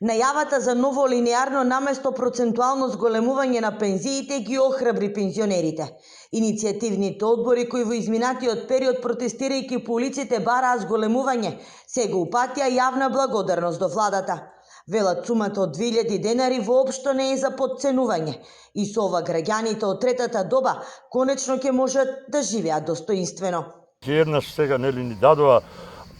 Најавата за ново линеарно наместо процентуално зголемување на пензиите ги охрабри пензионерите. Иницијативните одбори кои во изминатиот период протестирајќи по улиците бараа зголемување, сега упатија јавна благодарност до владата. Велат сумата од 2000 денари воопшто не е за подценување и со ова граѓаните од третата доба конечно ќе можат да живеат достоинствено. Еднаш сега нели ни дадоа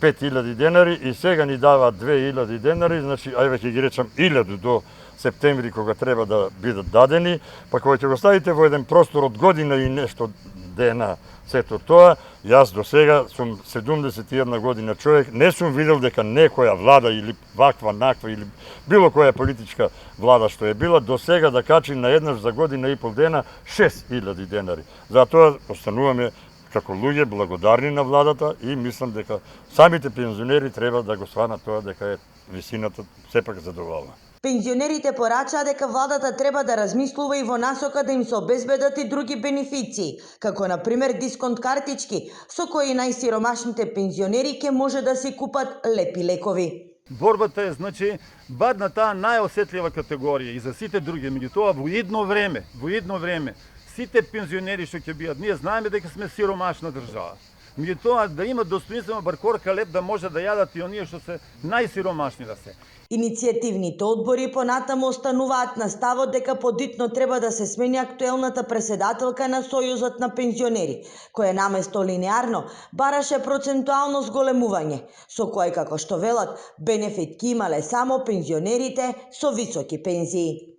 5000 денари и сега ни даваат 2000 денари, значи ајде ќе ги речам 1000 до септември кога треба да бидат дадени, па кога ќе го ставите во еден простор од година и нешто дена сето тоа, јас до сега сум 71 година човек, не сум видел дека некоја влада или ваква, наква или било која политичка влада што е била, до сега да качи на еднаш за година и пол дена 6000 денари. Затоа остануваме како луѓе благодарни на владата и мислам дека самите пензионери треба да го сванат тоа дека е висината сепак задоволна. Пензионерите порачаа дека владата треба да размислува и во насока да им се обезбедат и други бенефиции, како на пример дисконт картички, со кои најсиромашните пензионери ќе може да си купат лепи лекови. Борбата е, значи, бар на таа најосетлива категорија и за сите други, меѓутоа во едно време, сите пензионери што ќе бидат, ние знаеме дека сме сиромашна држава. Меѓутоа да имат достоинствено бар корка леп да може да јадат и оние што се најсиромашни да се. Иницијативните одбори понатаму остануваат на ставот дека подитно треба да се смени актуелната преседателка на Сојузот на пензионери, која наместо линеарно бараше процентуално зголемување, со кој, како што велат, бенефит ќе имале само пензионерите со високи пензии.